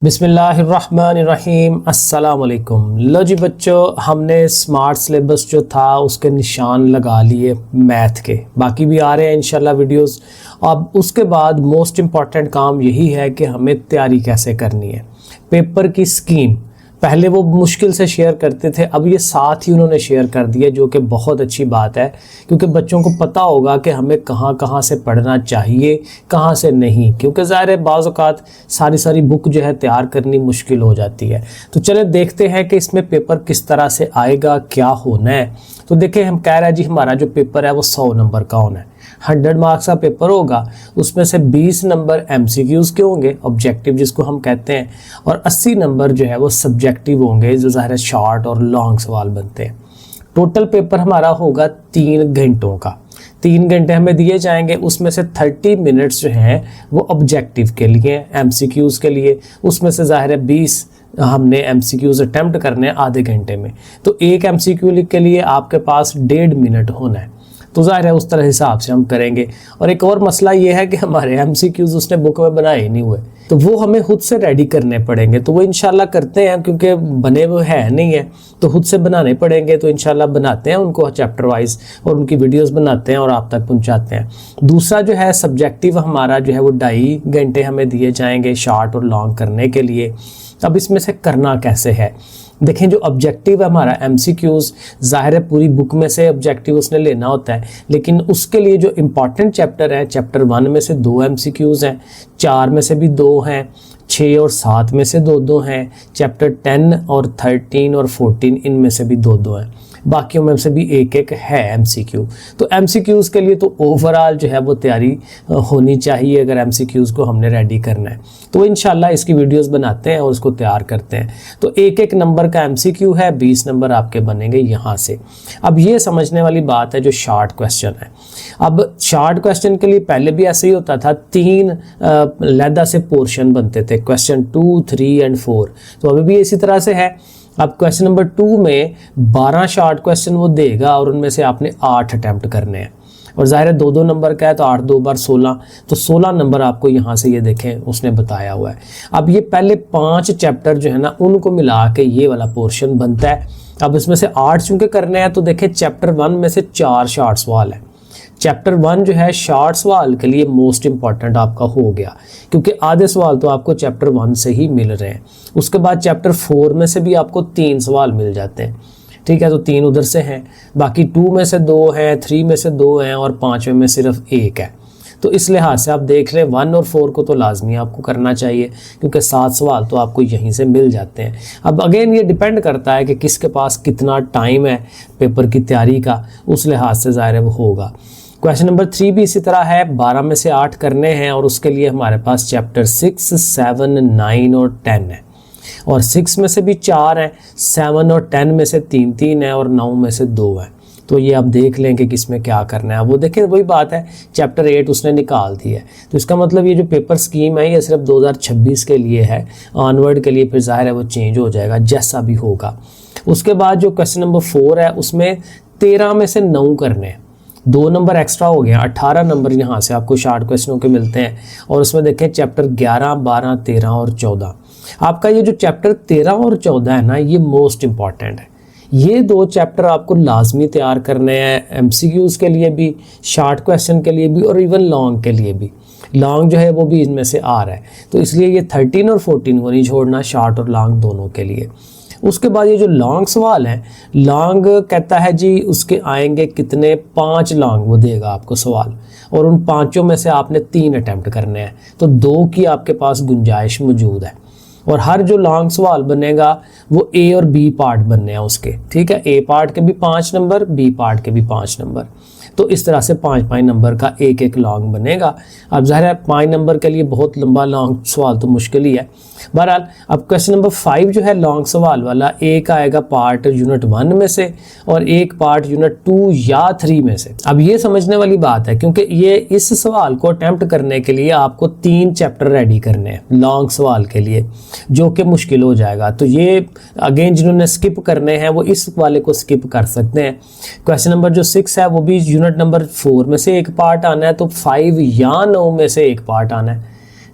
बिस्मिल्लाहिर्रहमानिर्रहीम अस्सलाम वालेकुम। लो जी बच्चों, हमने स्मार्ट सिलेबस जो था उसके निशान लगा लिए मैथ के, बाकी भी आ रहे हैं इंशाल्लाह वीडियोस। अब उसके बाद मोस्ट इम्पॉर्टेंट काम यही है कि हमें तैयारी कैसे करनी है। पेपर की स्कीम पहले वो मुश्किल से शेयर करते थे, अब ये साथ ही उन्होंने शेयर कर दिया, जो कि बहुत अच्छी बात है, क्योंकि बच्चों को पता होगा कि हमें कहाँ कहाँ से पढ़ना चाहिए, कहाँ से नहीं, क्योंकि ज़ाहिर है बाज़ औक़ात सारी बुक जो है तैयार करनी मुश्किल हो जाती है। तो चले देखते हैं कि इसमें पेपर किस तरह से आएगा, क्या होना है। तो देखें, हम कह रहे हैं जी हमारा जो पेपर है वो 100 नंबर का होना है, 100 मार्क्स का पेपर होगा। उसमें से 20 नंबर MCQs के होंगे, ऑब्जेक्टिव जिसको हम कहते हैं, और 80 नंबर जो है वो सब्जेक्टिव होंगे, जो ज़ाहिर है शॉर्ट और लॉन्ग सवाल बनते हैं। टोटल पेपर हमारा होगा 3 घंटों का। 3 घंटे हमें दिए जाएंगे, उसमें से 30 मिनट्स जो हैं वो ऑब्जेक्टिव के लिए, MCQs के लिए। उसमें से ज़ाहिर है 20 हमने MCQs अटैम्प्ट करने हैं आधे घंटे में। तो एक MCQ के लिए आपके पास 1.5 मिनट होना है। तो ज़ाहिर है उस तरह हिसाब से हम करेंगे। और एक और मसला ये है कि हमारे MCQs उसने बुक में बनाए ही नहीं हुए, तो वो हमें खुद से रेडी करने पड़ेंगे। तो वो इंशाल्लाह करते हैं, क्योंकि बने हुए है नहीं है तो खुद से बनाने पड़ेंगे। तो इंशाल्लाह बनाते हैं उनको चैप्टर वाइज, और उनकी वीडियोस बनाते हैं और आप तक पहुंचाते हैं। दूसरा जो है सब्जेक्टिव हमारा जो है वो 2.5 घंटे हमें दिए जाएंगे शॉर्ट और लॉन्ग करने के लिए। अब इसमें से करना कैसे है, देखें। जो ऑब्जेक्टिव है हमारा MCQs, ज़ाहिर है पूरी बुक में से ऑब्जेक्टिव उसने लेना होता है, लेकिन उसके लिए जो इम्पॉर्टेंट चैप्टर है, चैप्टर 1 में से 2 MCQs हैं, 4 में से भी 2 हैं, 6 और 7 में से 2 हैं, चैप्टर 10 और 13 और 14 इनमें से भी 2 हैं, बाकियों में से भी एक है MCQ। तो MCQs के लिए तो ओवरऑल जो है वो तैयारी होनी चाहिए, अगर MCQs को हमने रेडी करना है। तो इंशाल्लाह इसकी वीडियोस बनाते हैं और उसको तैयार करते हैं। तो एक नंबर का MCQ है, 20 नंबर आपके बनेंगे यहाँ से। अब ये समझने वाली बात है जो शॉर्ट क्वेश्चन है। अब शॉर्ट क्वेश्चन के लिए पहले भी ऐसे ही होता था, 3 अलहदा से पोर्शन बनते थे, क्वेश्चन 2, 3 और 4। तो अभी भी इसी तरह से है। अब क्वेश्चन नंबर 2 में 12 शॉर्ट क्वेश्चन वो देगा, और उनमें से आपने 8 अटैम्प्ट करने हैं। और ज़ाहिर है 2 नंबर का है, तो 8 2 बार 16, तो 16 नंबर आपको यहाँ से ये देखें उसने बताया हुआ है। अब ये पहले 5 चैप्टर जो है ना, उनको मिला के ये वाला पोर्शन बनता है। अब इसमें से 8 चूँकि करने हैं, तो देखें चैप्टर 1 में से 4 शॉर्ट सवाल है। चैप्टर 1 जो है शॉर्ट सवाल के लिए मोस्ट इंपॉर्टेंट आपका हो गया, क्योंकि आधे सवाल तो आपको चैप्टर 1 से ही मिल रहे हैं। उसके बाद चैप्टर 4 में से भी आपको 3 सवाल मिल जाते हैं, ठीक है। तो 3 उधर से हैं, बाकी 2 में से 2 हैं, 3 में से 2 हैं, और 5वें में सिर्फ 1 है। तो इस लिहाज से आप देख रहे हैं 1 और 4 को तो लाजमी आपको करना चाहिए, क्योंकि 7 सवाल तो आपको यहीं से मिल जाते हैं। अब अगेन ये डिपेंड करता है कि किसके पास कितना टाइम है पेपर की तैयारी का, उस लिहाज से ज़ाहिर है वो होगा। क्वेश्चन नंबर 3 भी इसी तरह है, 12 में से 8 करने हैं, और उसके लिए हमारे पास चैप्टर 6, 7, 9 और 10 है। और 6 में से भी 4 हैं, 7 और 10 में से 3 है, और 9 में से 2 है। तो ये आप देख लें कि किसमें क्या करना है। वो देखें वही बात है, चैप्टर 8 उसने निकाल दी है। तो इसका मतलब ये जो पेपर स्कीम है ये सिर्फ 2026 के लिए है, ऑनवर्ड के लिए फिर ज़ाहिर है वो चेंज हो जाएगा जैसा भी होगा। उसके बाद जो क्वेश्चन नंबर 4 है, उसमें 13 में से 9 करने हैं, 2 नंबर एक्स्ट्रा हो गया, 18 नंबर यहाँ से आपको शॉर्ट क्वेश्चनों के मिलते हैं। और उसमें देखें चैप्टर 11, 12, 13 और 14। आपका ये जो चैप्टर 13 और 14 है ना, ये मोस्ट इंपॉर्टेंट है। ये 2 चैप्टर आपको लाजमी तैयार करने हैं, MCQs के लिए भी, शॉर्ट क्वेश्चन के लिए भी, और इवन लॉन्ग के लिए भी। लॉन्ग जो है वो भी इनमें से आ रहा है, तो इसलिए ये 13 और 14 को नहीं छोड़ना, शॉर्ट और लॉन्ग दोनों के लिए। उसके बाद ये जो लॉन्ग सवाल है, लॉन्ग कहता है जी उसके आएंगे कितने, 5 लॉन्ग वो देगा आपको सवाल, और उन 5 में से आपने 3 अटैम्प्ट करने हैं। तो 2 की आपके पास गुंजाइश मौजूद है। और हर जो लॉन्ग सवाल बनेगा वो A और B पार्ट बनने हैं उसके, ठीक है। A पार्ट के भी 5 नंबर, B पार्ट के भी 5 नंबर। तो इस तरह से 5-5 नंबर का एक लॉन्ग बनेगा। अब ज़ाहिर है 5 नंबर के लिए बहुत लंबा लॉन्ग सवाल तो मुश्किल ही है। बहरहाल अब क्वेश्चन नंबर 5 जो है लॉन्ग सवाल वाला, एक आएगा पार्ट यूनिट 1 में से, और एक पार्ट यूनिट 2 या 3 में से। अब ये समझने वाली बात है, क्योंकि ये इस सवाल को अटैम्प्ट करने के लिए आपको 3 चैप्टर रेडी करने हैं लॉन्ग सवाल के लिए, जो कि मुश्किल हो जाएगा। तो ये अगेन जिन्होंने स्किप करने हैं वो इस वाले को स्किप कर सकते हैं। क्वेश्चन नंबर जो 6 है वो भी यूनिट नंबर 4 में से एक पार्ट आना है, तो 5 या 9 में से एक पार्ट आना है,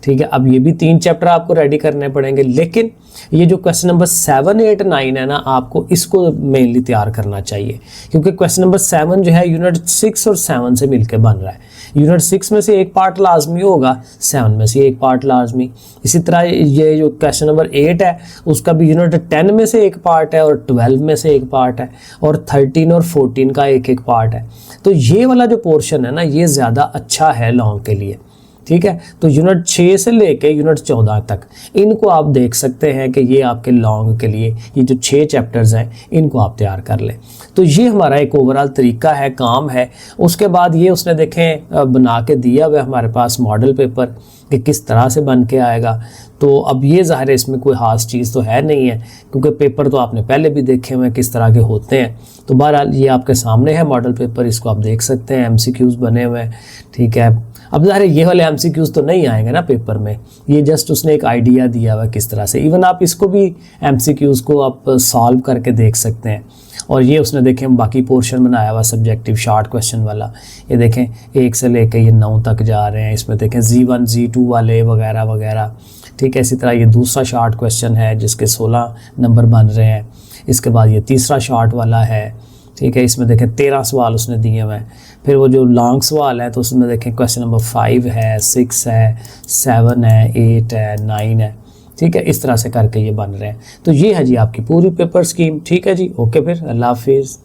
ठीक है। अब ये भी 3 चैप्टर आपको रेडी करने पड़ेंगे, लेकिन ये जो क्वेश्चन नंबर 7, 8, 9 है ना, आपको इसको मेनली तैयार करना चाहिए, क्योंकि क्वेश्चन नंबर 7 जो है यूनिट 6 और 7 से मिलकर बन रहा है। यूनिट 6 में से एक पार्ट लाजमी होगा, 7 में से एक पार्ट लाजमी। इसी तरह ये जो क्वेश्चन नंबर 8 है उसका भी यूनिट 10 में से एक पार्ट है और 12 में से एक पार्ट है, और 13 और 14 का एक एक पार्ट है। तो ये वाला जो पोर्शन है ना, ये ज़्यादा अच्छा है लॉन्ग के लिए, ठीक है। तो यूनिट 6 से लेके यूनिट 14 तक इनको आप देख सकते हैं कि ये आपके लॉन्ग के लिए ये जो 6 चैप्टर्स हैं इनको आप तैयार कर लें। तो ये हमारा एक ओवरऑल तरीका है, काम है। उसके बाद ये उसने देखें बना के दिया हुआ हमारे पास मॉडल पेपर कि किस तरह से बन के आएगा। तो अब ये ज़ाहिर है इसमें कोई ख़ास चीज़ तो है नहीं है, क्योंकि पेपर तो आपने पहले भी देखे हुए हैं किस तरह के होते हैं। तो बहरहाल ये आपके सामने है मॉडल पेपर, इसको आप देख सकते हैं, MCQs बने हुए हैं, ठीक है। अब ज़ाहिर ये वाले MCQs तो नहीं आएंगे ना पेपर में, ये जस्ट उसने एक आइडिया दिया हुआ किस तरह से। इवन आप इसको भी MCQs को आप सॉल्व करके देख सकते हैं। और ये उसने देखें बाकी पोर्शन बनाया हुआ सब्जेक्टिव शॉर्ट क्वेश्चन वाला, ये देखें 1 से लेकर ये 9 तक जा रहे हैं। इसमें देखें Z1 Z2 वाले वगैरह वगैरह, ठीक है। इसी तरह ये दूसरा शॉर्ट क्वेश्चन है जिसके 16 नंबर बन रहे हैं। इसके बाद ये तीसरा शॉर्ट वाला है, ठीक है। इसमें देखें 13 सवाल उसने दिए हुए हैं। फिर वो जो लॉन्ग सवाल है तो उसमें देखें क्वेश्चन नंबर 5 है, 6 है, 7 है, 8 है, 9 है, ठीक है। इस तरह से करके ये बन रहे हैं। तो ये है जी आपकी पूरी पेपर स्कीम, ठीक है जी। ओके, फिर अल्लाह हाफिज़।